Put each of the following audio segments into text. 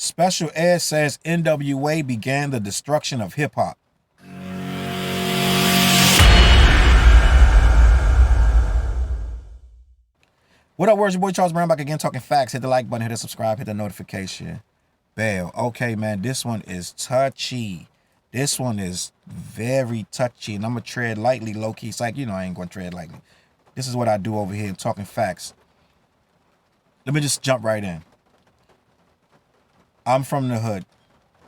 Special Ed says NWA began the destruction of hip-hop. What up, words? Your boy Charles Brown back again talking facts. Hit the like button, hit the subscribe, hit the notification bell. Okay, man, this one is touchy. This one is very touchy, and I'm going to tread lightly, low-key. It's like, you know, I ain't going to tread lightly. This is what I do over here, talking facts. Let me just jump right in. I'm from the hood.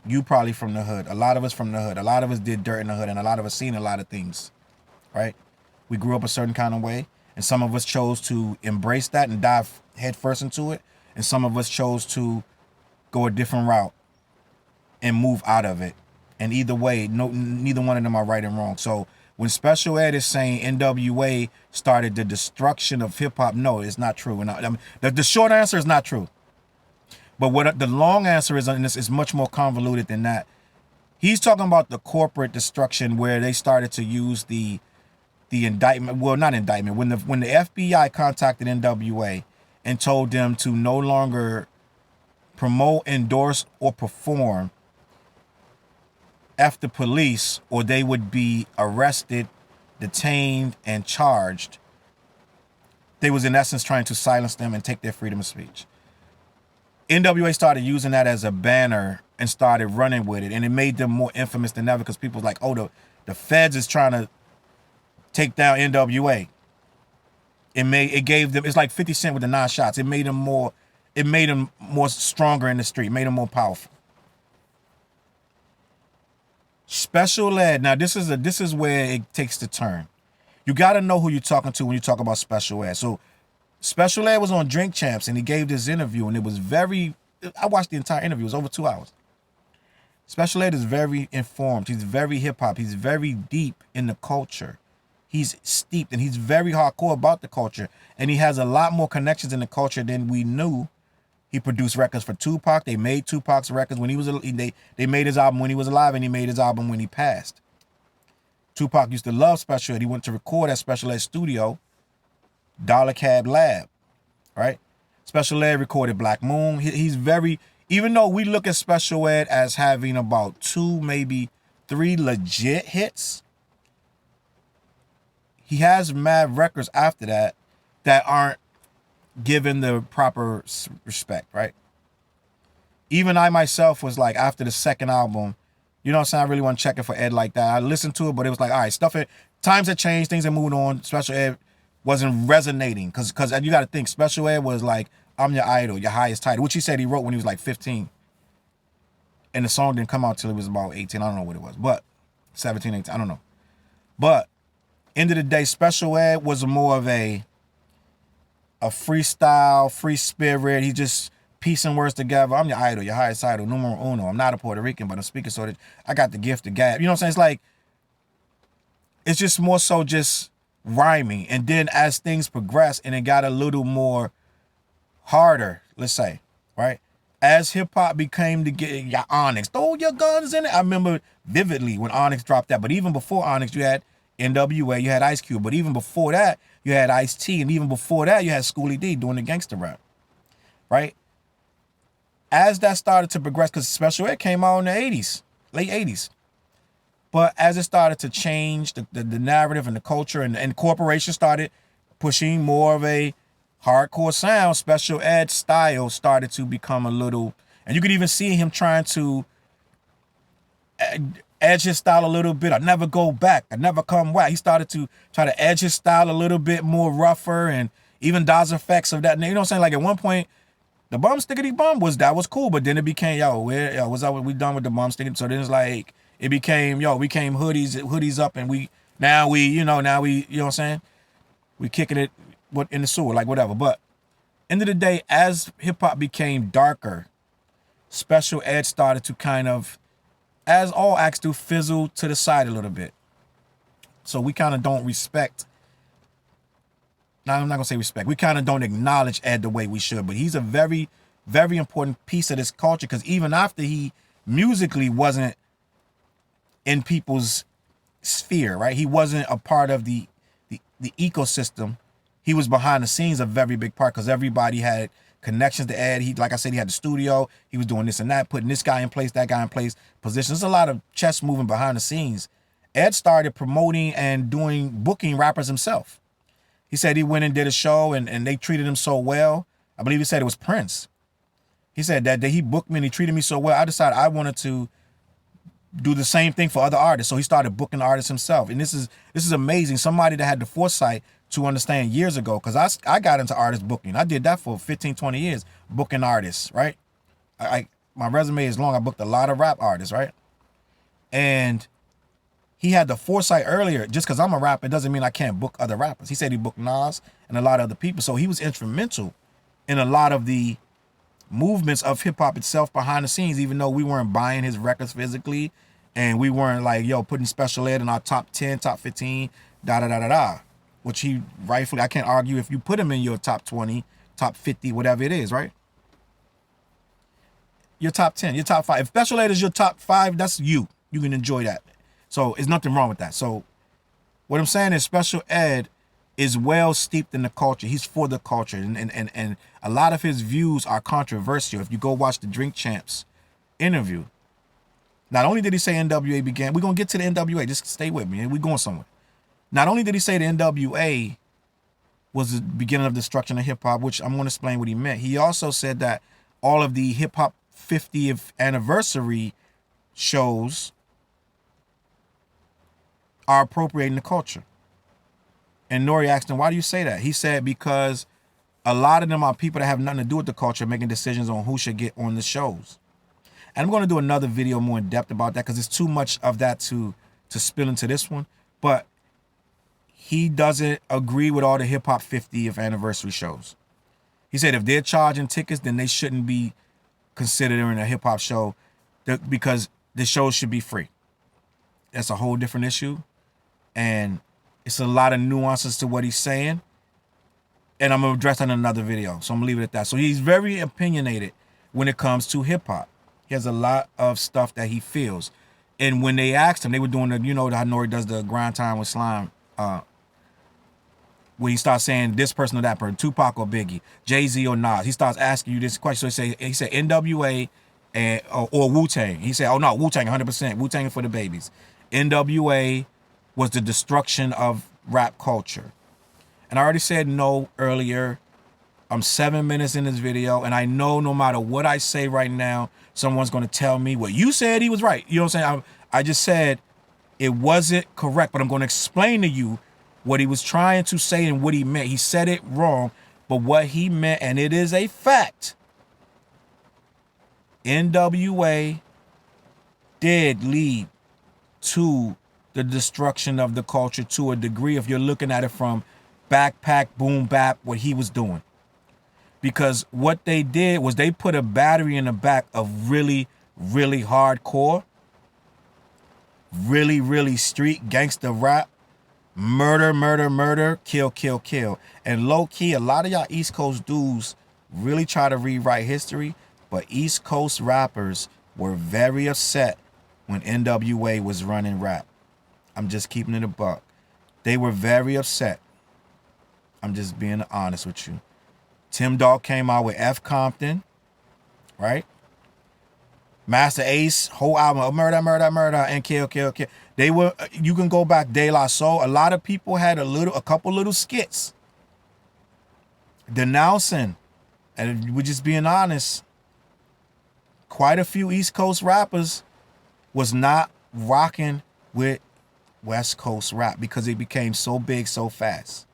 You probably from the hood. A lot of us from the hood. A lot of us did dirt in the hood, and a lot of us seen a lot of things, right? We grew up a certain kind of way, and some of us chose to embrace that and dive headfirst into it, and some of us chose to go a different route and move out of it. And either way, neither one of them are right and wrong. So when Special Ed is saying NWA started the destruction of hip-hop, no, it's not true. And I mean, the short answer is not true. But what the long answer is, and this is much more convoluted than that. He's talking about the corporate destruction where they started to use the indictment. Well, not indictment. When the FBI contacted NWA and told them to no longer promote, endorse, or perform after police, or they would be arrested, detained, and charged. They was in essence trying to silence them and take their freedom of speech. NWA started using that as a banner and started running with it, and it made them more infamous than ever because people was like, oh, the feds is trying to take down NWA. It gave them, it's like 50 Cent with the 9 shots. It made them more stronger in the street, made them more powerful. Special Ed, now this is where it takes the turn. You got to know who you're talking to when you talk about Special Ed. So Special Ed was on Drink Champs, and he gave this interview, and it was I watched the entire interview. It was over 2 hours. Special Ed is very informed. He's very hip-hop. He's very deep in the culture. He's steeped, and he's very hardcore about the culture, and he has a lot more connections in the culture than we knew. He produced records for Tupac. They made Tupac's records when he was they made his album when he was alive, and he made his album when he passed. Tupac used to love Special Ed. He went to record at Special Ed studio, Dollar Cab Lab, right? Special Ed recorded Black Moon. He's very, even though we look at Special Ed as having about 2, maybe 3 legit hits, he has mad records after that aren't given the proper respect, right? Even I myself was like, after the second album, you know what I'm saying, I really want to check it for Ed like that. I listened to it, but it was like, all right, times have changed, things have moved on. Special Ed wasn't resonating because you got to think, Special Ed was like, I'm your idol, your highest title, which he said he wrote when he was like 15. And the song didn't come out till he was about 18. I don't know what it was, but 17, 18, I don't know. But end of the day, Special Ed was more of a freestyle, free spirit. He just piecing words together. I'm your idol, your highest idol, numero uno. I'm not a Puerto Rican, but I'm speaking so that I got the gift of gab. You know what I'm saying? It's like, it's just more so just rhyming. And then as things progress and it got a little more harder, let's say, right? As hip hop became to get your Onyx, throw your guns in it. I remember vividly when Onyx dropped that. But even before Onyx, you had NWA, you had Ice Cube. But even before that, you had Ice-T, and even before that, you had Schoolie D doing the gangster rap, right? As that started to progress, because Special Ed came out in the 80s, late 80s. But as it started to change, the narrative and the culture, and corporations started pushing more of a hardcore sound, Special Ed style started to become a little, and you could even see him trying to edge his style a little bit. I never go back. I never come back. He started to try to edge his style a little bit more rougher, and even Daz effects of that. You know what I'm saying? Like at one point, the bum stickity bum was cool, but then it became, what's up? We done with the bum stickity. So then it's like, it became, we came hoodies up, and we, you know what I'm saying? We kicking it in the sewer, like whatever. But end of the day, as hip hop became darker, Special Ed started to kind of, as all acts do, fizzle to the side a little bit. So we kind of don't respect. Now, I'm not going to say respect. We kind of don't acknowledge Ed the way we should. But he's a very, very important piece of this culture, because even after he musically wasn't in people's sphere, right? He wasn't a part of the ecosystem. He was behind the scenes, a very big part, because everybody had connections to Ed. He, like I said, he had the studio. He was doing this and that, putting this guy in place, that guy in place, positions. There's a lot of chess moving behind the scenes. Ed started promoting and booking rappers himself. He said he went and did a show and they treated him so well. I believe he said it was Prince. He said that he booked me and he treated me so well. I decided I wanted to do the same thing for other artists. So he started booking artists himself. And this is amazing. Somebody that had the foresight to understand years ago, because I got into artist booking. I did that for 15, 20 years, booking artists, right? My resume is long. I booked a lot of rap artists, right? And he had the foresight earlier. Just because I'm a rapper, it doesn't mean I can't book other rappers. He said he booked Nas and a lot of other people. So he was instrumental in a lot of the movements of hip hop itself behind the scenes, even though we weren't buying his records physically and we weren't like, yo, putting Special Ed in our top 10, top 15, which he rightfully, I can't argue if you put him in your top 20, top 50, whatever it is, right? Your top 10, your top 5. If Special Ed is your top 5, that's you. You can enjoy that. So there's nothing wrong with that. So what I'm saying is Special Ed is well steeped in the culture. He's for the culture. And a lot of his views are controversial. If you go watch the Drink Champs interview, not only did he say NWA began, we're going to get to the NWA. Just stay with me. We're going somewhere. Not only did he say the NWA was the beginning of destruction of hip-hop, which I'm going to explain what he meant. He also said that all of the hip-hop 50th anniversary shows are appropriating the culture. And Nori asked him, why do you say that? He said, because a lot of them are people that have nothing to do with the culture, making decisions on who should get on the shows. And I'm going to do another video more in depth about that because it's too much of that to spill into this one. But he doesn't agree with all the hip-hop 50th anniversary shows. He said if they're charging tickets, then they shouldn't be considered in a hip-hop show because the shows should be free. That's a whole different issue. And it's a lot of nuances to what he's saying. And I'm going to address that in another video. So I'm going to leave it at that. So he's very opinionated when it comes to hip-hop. He has a lot of stuff that he feels. And when they asked him, they were doing the, you know, how Nori does the grind time with Slime, where he starts saying this person or that person, Tupac or Biggie, Jay-Z or Nas. He starts asking you this question. So he said NWA or Wu-Tang. He said, oh no, Wu-Tang 100%. Wu-Tang for the babies. NWA was the destruction of rap culture. And I already said no earlier. I'm 7 minutes in this video, and I know no matter what I say right now, someone's going to tell me, well, you said he was right. You know what I'm saying? I just said it wasn't correct, but I'm going to explain to you what he was trying to say and what he meant. He said it wrong, but what he meant, and it is a fact, NWA did lead to the destruction of the culture to a degree if you're looking at it from backpack, boom bap, what he was doing. Because what they did was they put a battery in the back of really, really hardcore, really, really street gangster rap, murder, murder, murder, kill, kill, kill. And low key, a lot of y'all East Coast dudes really try to rewrite history, but East Coast rappers were very upset when NWA was running rap. I'm just keeping it a buck. They were very upset. I'm just being honest with you. Tim Dog came out with F Compton, right? Master Ace, whole album of murder, murder, murder, and kill, kill, kill. They were, you can go back De La Soul. A lot of people had a couple little skits denouncing, and we're just being honest, quite a few East Coast rappers was not rocking with West Coast rap because it became so big so fast.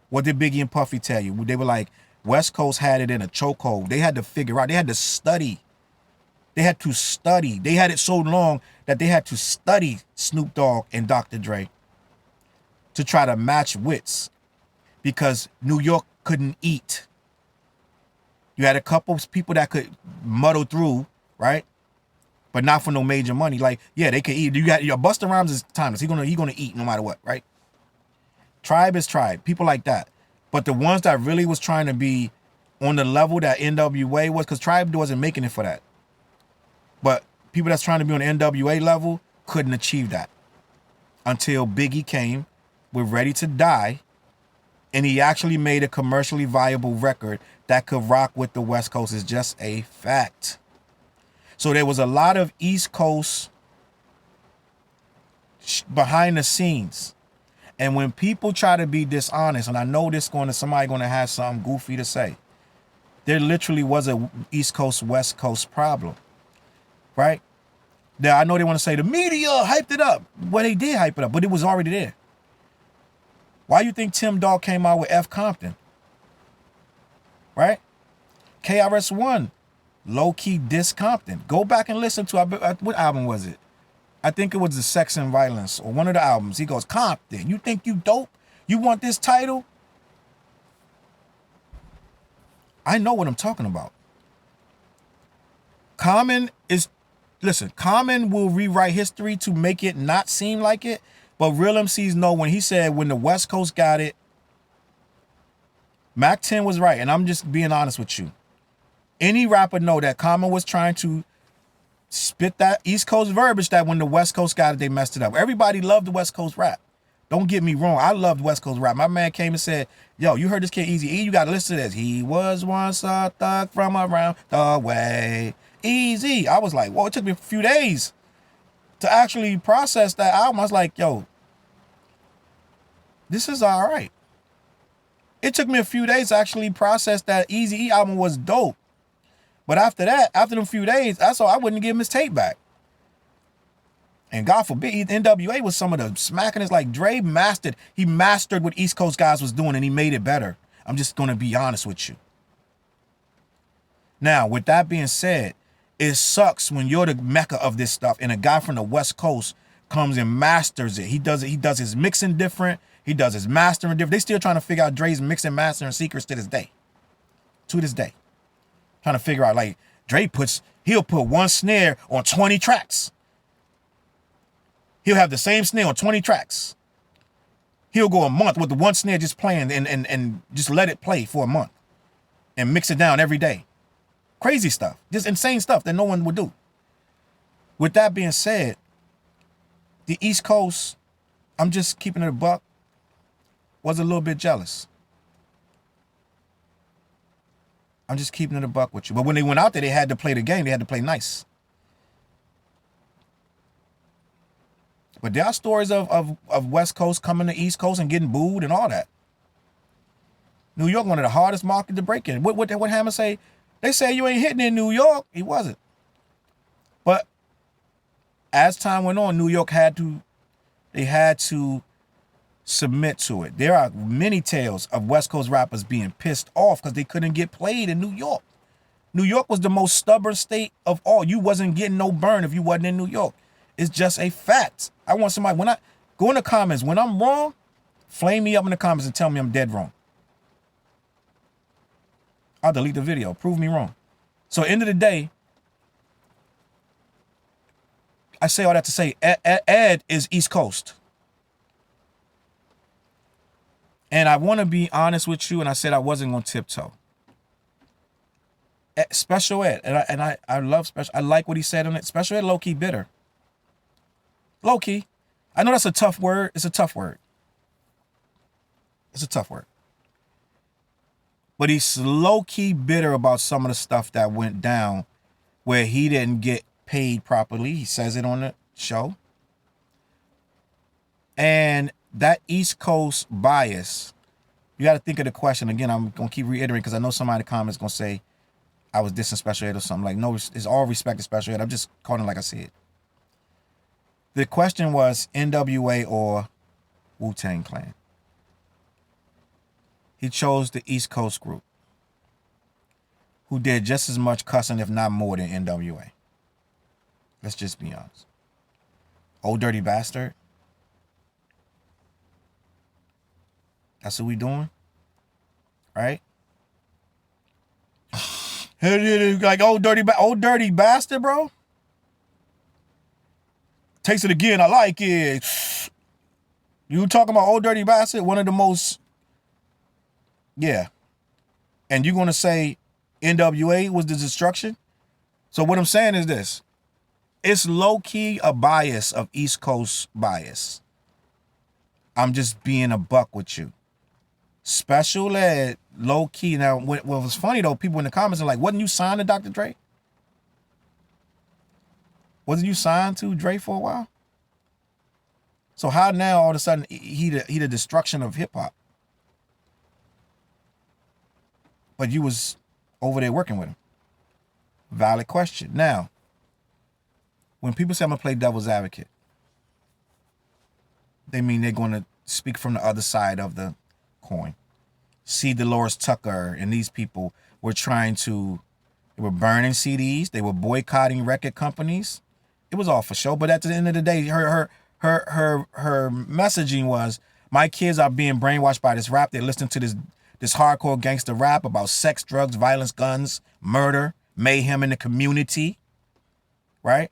What did Biggie and Puffy tell you? They were like, West Coast had it in a chokehold. They had to figure out. They had to study. They had to study. They had it so long that they had to study Snoop Dogg and Dr. Dre to try to match wits because New York couldn't eat. You had a couple people that could muddle through, right? But not for no major money. Like, yeah, they could eat. You got your Busta Rhymes is timeless. He gonna eat no matter what, right? Tribe is tribe. People like that. But the ones that really was trying to be on the level that NWA was, because Tribe wasn't making it for that. But people that's trying to be on the NWA level couldn't achieve that until Biggie came with Ready to Die And he actually made a commercially viable record that could rock with the West Coast. Is just a fact. So there was a lot of East Coast behind the scenes. And when people try to be dishonest, and I know somebody going to have something goofy to say, there literally was a East Coast, West Coast problem, right? Now, I know they want to say the media hyped it up. Well, they did hype it up, but it was already there. Why you think Tim Dog came out with F Compton? Right? KRS-One, low-key diss Compton. Go back and listen to, what album was it? I think it was the Sex and Violence, or one of the albums. He goes, Compton, you think you dope? You want this title? I know what I'm talking about. Common will rewrite history to make it not seem like it, but real MCs know when he said when the West Coast got it, Mac 10 was right, and I'm just being honest with you. Any rapper know that Common was trying to spit that East Coast verbiage that when the West Coast got it, they messed it up. Everybody loved the West Coast rap. Don't get me wrong. I loved West Coast rap. My man came and said, yo, you heard this kid Eazy-E? You got to listen to this. He was once a thug from around the way. Easy. I was like, whoa, it took me a few days to actually process that album. I was like, yo, this is all right. It took me a few days to actually process that Eazy-E album was dope. But after that, after them few days, that's all. I wouldn't give him his tape back. And God forbid, NWA was some of the smacking. Like Dre mastered. He mastered what East Coast guys was doing, and he made it better. I'm just going to be honest with you. Now, with that being said, it sucks when you're the mecca of this stuff, and a guy from the West Coast comes and masters it. He does it. He does his mixing different. He does his mastering different. They still trying to figure out Dre's mixing, mastering secrets to this day. To this day. Trying to figure out, like, he'll put one snare on 20 tracks. He'll have the same snare on 20 tracks. He'll go a month with the one snare just playing and just let it play for a month and mix it down every day. Crazy stuff. Just insane stuff that no one would do. With that being said, the East Coast, I'm just keeping it a buck, was a little bit jealous. I'm just keeping it a buck with you. But when they went out there, they had to play the game. They had to play nice. But there are stories of West Coast coming to East Coast and getting booed and all that. New York, one of the hardest markets to break in. What Hammer say? They say you ain't hitting in New York. He wasn't. But as time went on, New York had to submit to it. There are many tales of West Coast rappers being pissed off because they couldn't get played in New York. New York was the most stubborn state of all. You wasn't getting no burn if you wasn't in New York. It's just a fact. I want somebody, when I go in the comments, when I'm wrong, flame me up in the comments and tell me I'm dead wrong. I'll delete the video. Prove me wrong. So end of the day, I say all that to say Ed is East Coast. And I want to be honest with you, and I said I wasn't going to tiptoe. Special Ed, and I love Special. I like what he said on it. Special Ed low-key bitter. Low-key. I know that's a tough word. It's a tough word. It's a tough word. But he's low-key bitter about some of the stuff that went down where he didn't get paid properly. He says it on the show. And that East Coast bias, you got to think of the question. Again, I'm going to keep reiterating because I know somebody in the comments going to say I was dissing Special Ed or something. Like, no, it's all respect to Special Ed. I'm just calling it like I see it. The question was NWA or Wu-Tang Clan. He chose the East Coast group, who did just as much cussing, if not more, than NWA. Let's just be honest. Old Dirty Bastard. That's what we doing, right? Like old dirty bastard, bro. Taste it again. I like it. You talking about Old Dirty Bastard? One of the most, yeah. And you're gonna say NWA was the destruction? So what I'm saying is this: it's low key a bias of East Coast bias. I'm just being a buck with you. Special ed, low key. Now, what was funny though, people in the comments are like, wasn't you signed to Dr. Dre? Wasn't you signed to Dre for a while? So how now all of a sudden he the destruction of hip hop? But you was over there working with him. Valid question. Now, when people say I'm gonna play devil's advocate, they mean they're gonna speak from the other side of the coin. See Dolores Tucker and these people were they were burning CDs, they were boycotting record companies. It was all for show, but at the end of the day, her messaging was, my kids are being brainwashed by this rap. They're listening to this hardcore gangster rap about sex, drugs, violence, guns, murder, mayhem in the community, right?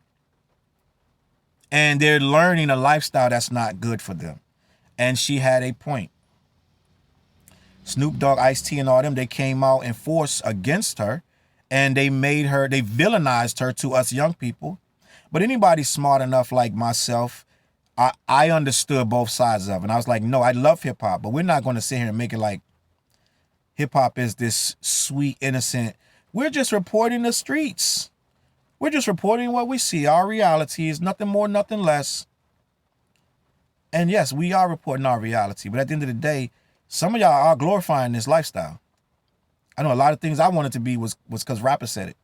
And they're learning a lifestyle that's not good for them. And she had a point. Snoop Dogg, Ice-T, and all them, they came out in force against her, and they villainized her to us young people. But anybody smart enough like myself, I understood both sides of it. And I was like, no, I love hip-hop, but we're not going to sit here and make it like hip-hop is this sweet, innocent. We're just reporting the streets. We're just reporting what we see. Our reality is nothing more, nothing less. And yes, we are reporting our reality. But at the end of the day, some of y'all are glorifying this lifestyle. I know a lot of things I wanted to be was because rappers said it.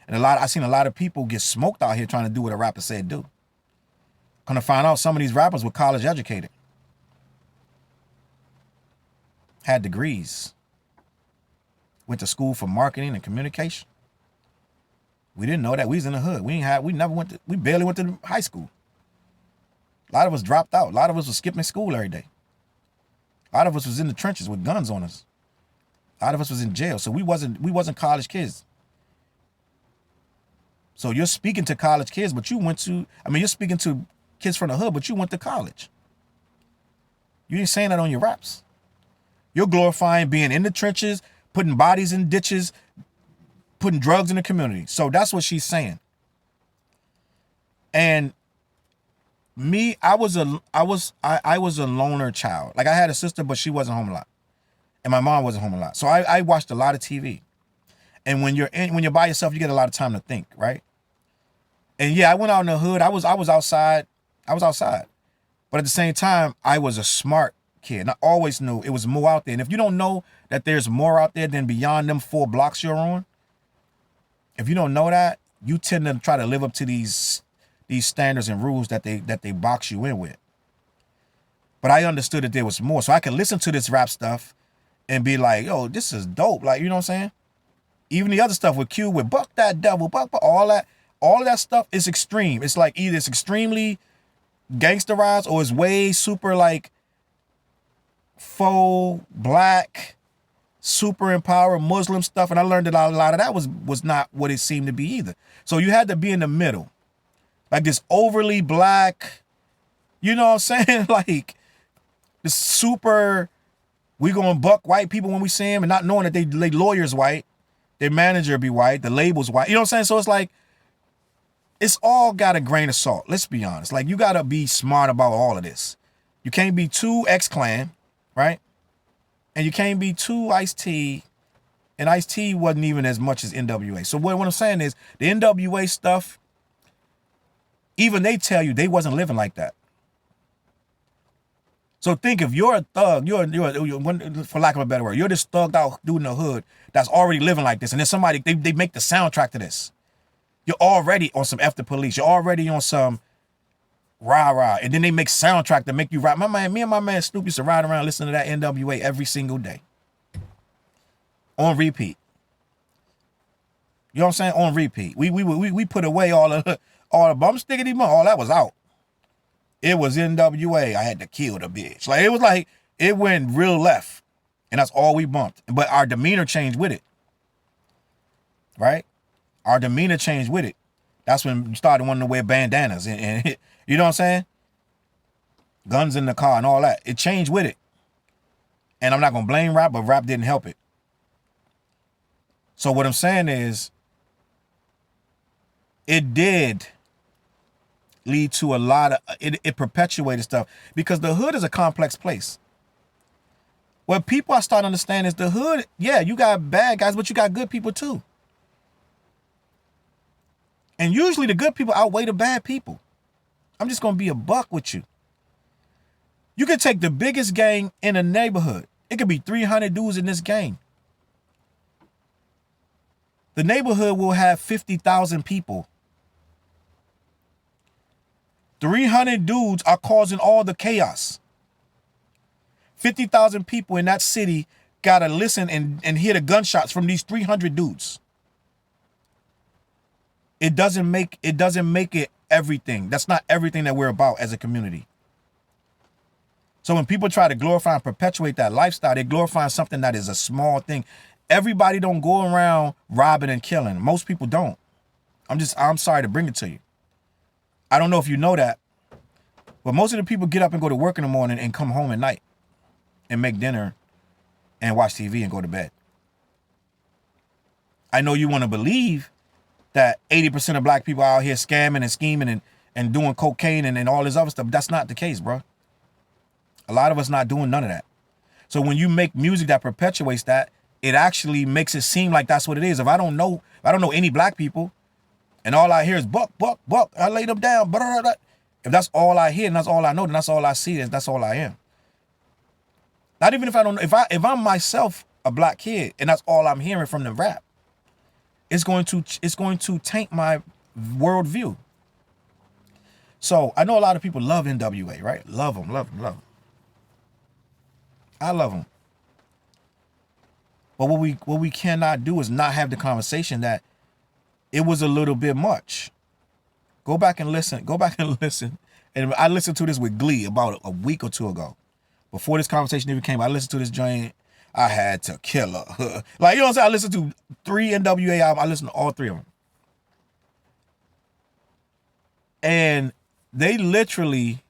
And I seen a lot of people get smoked out here trying to do what a rapper said do. Gonna find out some of these rappers were college educated. Had degrees. Went to school for marketing and communication. We didn't know that. We was in the hood. We barely went to high school. A lot of us dropped out. A lot of us was skipping school every day. A lot of us was in the trenches with guns on us. A lot of us was in jail. So we wasn't college kids. So you're speaking to college kids, but you're speaking to kids from the hood, but you went to college. You ain't saying that on your raps. You're glorifying being in the trenches, putting bodies in ditches, putting drugs in the community. So that's what she's saying. And me, I was a loner child. Like I had a sister, but she wasn't home a lot. And my mom wasn't home a lot. So I watched a lot of TV. And when you're by yourself, you get a lot of time to think, right? And yeah, I went out in the hood. I was outside. But at the same time, I was a smart kid. And I always knew it was more out there. And if you don't know that there's more out there than beyond them 4 blocks you're on, if you don't know that, you tend to try to live up to these standards and rules that they box you in with. But I understood that there was more. So I could listen to this rap stuff and be like, yo, this is dope. Like, you know what I'm saying? Even the other stuff with Q, with Buck That Devil, Buck, all of that stuff is extreme. It's like either it's extremely gangsterized or it's way super like faux black, super empowered Muslim stuff. And I learned that a lot of that was not what it seemed to be either. So you had to be in the middle. Like this overly black, you know what I'm saying? Like this super, we gonna buck white people when we see them and not knowing that they lawyers white, their manager be white, the label's white. You know what I'm saying? So it's like, it's all got a grain of salt. Let's be honest. Like you gotta be smart about all of this. You can't be too X-Clan, right? And you can't be too Ice-T. And Ice-T wasn't even as much as NWA. So what I'm saying is the NWA stuff, even they tell you they wasn't living like that. So think if you're a thug, you're for lack of a better word, you're this thugged out dude in the hood that's already living like this. And then somebody, they make the soundtrack to this. You're already on some F the Police. You're already on some rah-rah. And then they make soundtrack to make you ride. Me and my man Snoop used to ride around listening to that NWA every single day. On repeat. You know what I'm saying? On repeat. We put away all the bum stickity bum. All that was out. It was NWA. I had to kill the bitch. Like, it was like, it went real left. And that's all we bumped. But our demeanor changed with it. Right? Our demeanor changed with it. That's when we started wanting to wear bandanas. And you know what I'm saying? Guns in the car and all that. It changed with it. And I'm not going to blame rap, but rap didn't help it. So what I'm saying is, it did lead to a lot of, it perpetuated stuff. Because the hood is a complex place. What people I start to understand is the hood, yeah, you got bad guys, but you got good people too. And usually the good people outweigh the bad people. I'm just going to be a buck with you. You can take the biggest gang in a neighborhood. It could be 300 dudes in this gang. The neighborhood will have 50,000 people. 300 dudes are causing all the chaos. 50,000 people in that city got to listen and hear the gunshots from these 300 dudes. It doesn't make it everything. That's not everything that we're about as a community. So when people try to glorify and perpetuate that lifestyle, they glorify something that is a small thing. Everybody don't go around robbing and killing. Most people don't. I'm sorry to bring it to you. I don't know if you know that, but most of the people get up and go to work in the morning and come home at night and make dinner and watch TV and go to bed. I know you want to believe that 80% of black people are out here scamming and scheming and doing cocaine and all this other stuff. That's not the case, bro. A lot of us not doing none of that. So when you make music that perpetuates that, it actually makes it seem like that's what it is. If I don't know any black people and all I hear is buck, buck, buck, I laid them down. Blah, blah, blah. If that's all I hear and that's all I know, then that's all I see, that's all I am. Not even if I'm myself a black kid and that's all I'm hearing from the rap, it's going to taint my worldview. So I know a lot of people love NWA, right? Love them. I love them. But what we cannot do is not have the conversation that it was a little bit much. Go back and listen. And I listened to this with glee about a week or two ago. Before this conversation even came, I listened to this joint. I had to kill her. Like, you know what I'm saying? I listened to 3 NWA albums. I listened to all 3 of them. And they literally,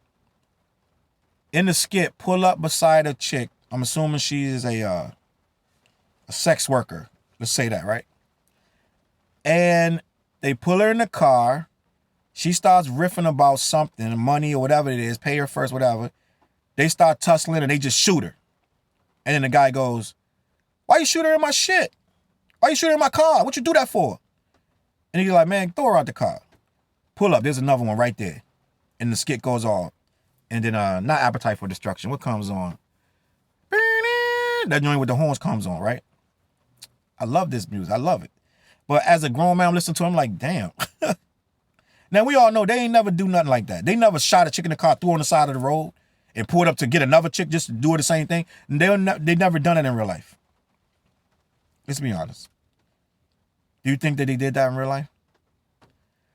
in the skit, pull up beside a chick. I'm assuming she is a sex worker. Let's say that, right? And they pull her in the car. She starts riffing about something, money or whatever it is, pay her first, whatever. They start tussling and they just shoot her. And then the guy goes, "Why you shoot her in my shit? Why you shoot her in my car? What you do that for?" And he's like, "Man, throw her out the car." Pull up, there's another one right there. And the skit goes on. And then not Appetite for Destruction. What comes on? That joint with the horns comes on, right? I love this music. I love it. But as a grown man, I'm listening to it, I'm like, damn. Now, we all know they ain't never do nothing like that. They never shot a chick in the car, threw her on the side of the road, and pulled up to get another chick just to do the same thing. And they never done it in real life. Let's be honest. Do you think that they did that in real life?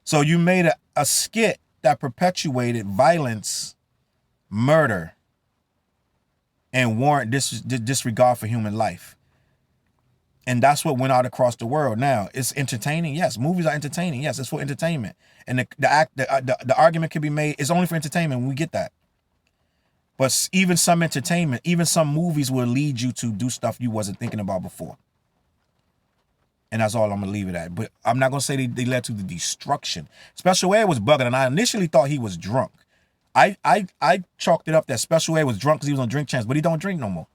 So you made a skit that perpetuated violence, murder, and warrant disregard for human life. And that's what went out across the world. Now, it's entertaining. Yes, movies are entertaining. Yes, it's for entertainment. And the argument can be made, it's only for entertainment. We get that. But even some entertainment, even some movies will lead you to do stuff you wasn't thinking about before. And that's all I'm going to leave it at. But I'm not going to say they led to the destruction. Special Ed was bugging, and I initially thought he was drunk. I chalked it up that Special Ed was drunk because he was on Drink Champs, but he don't drink no more.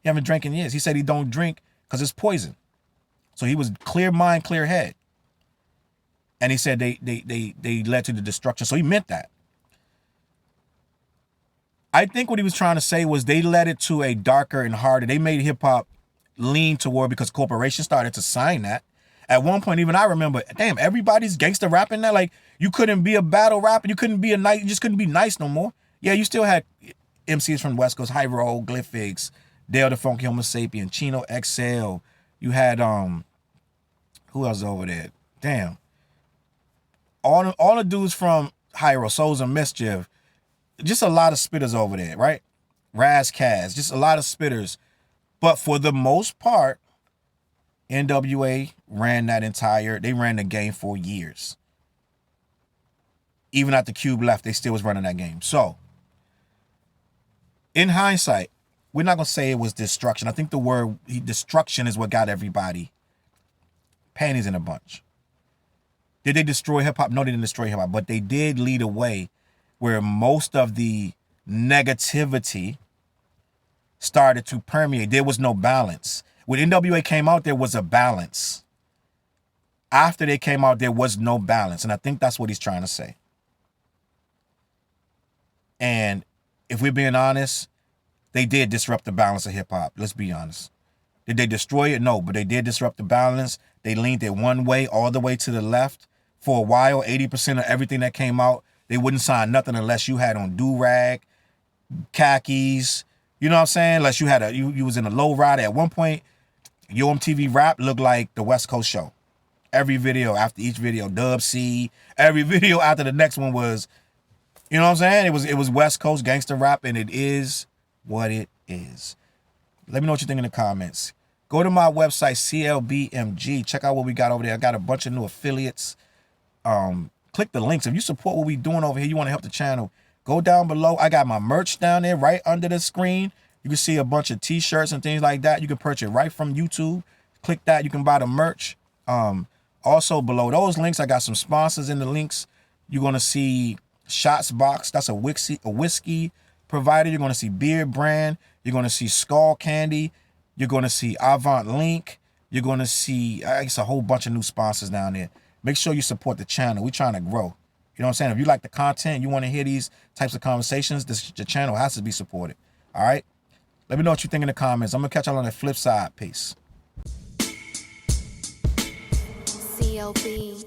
He haven't drank in years. He said he don't drink because it's poison. So he was clear mind, clear head. And he said they led to the destruction. So he meant that. I think what he was trying to say was they led it to a darker and harder. They made hip hop lean toward, because corporations started to sign that. At one point, even I remember, damn, everybody's gangster rapping now. Like, you couldn't be a battle rapper. You couldn't be a nice, you just couldn't be nice no more. Yeah, you still had MCs from the West Coast, High Roll, Glyphics, Dale the Funky Homo Sapien, Chino XL. You had, who else over there? Damn. All the dudes from High Roll, Souls and Mischief. Just a lot of spitters over there, right? Raz Kaz, just a lot of spitters. But for the most part, NWA ran they ran the game for years. Even after Cube left, they still was running that game. So, in hindsight, we're not going to say it was destruction. I think the word destruction is what got everybody panties in a bunch. Did they destroy hip-hop? No, they didn't destroy hip-hop. But they did lead a way where most of the negativity started to permeate. There was no balance. When NWA came out, there was a balance. After they came out, there was no balance. And I think that's what he's trying to say. And if we're being honest, they did disrupt the balance of hip-hop. Let's be honest. Did they destroy it? No, but they did disrupt the balance. They leaned it one way all the way to the left. For a while, 80% of everything that came out, they wouldn't sign nothing unless you had on do-rag, khakis, you know what I'm saying? Unless you had you was in a low rider. At one point, your MTV Rap looked like the West Coast show. Every video after each video, Dub C. Every video after the next one was, you know what I'm saying? It was West Coast gangster rap, and it is what it is. Let me know what you think in the comments. Go to my website, CLBMG. Check out what we got over there. I got a bunch of new affiliates. Click the links. If you support what we're doing over here, you want to help the channel, go down below. I got my merch down there right under the screen. You can see a bunch of t-shirts and things like that. You can purchase right from YouTube. Click that. You can buy the merch. Also below those links, I got some sponsors in the links. You're going to see ShotsBox. That's a whiskey provider. You're going to see Beer Brand. You're going to see Skullcandy. You're going to see AvantLink. You're going to see, I guess, a whole bunch of new sponsors down there. Make sure you support the channel. We're trying to grow. You know what I'm saying? If you like the content, you want to hear these types of conversations, the channel has to be supported. All right? Let me know what you think in the comments. I'm going to catch y'all on the flip side. Peace. CLB.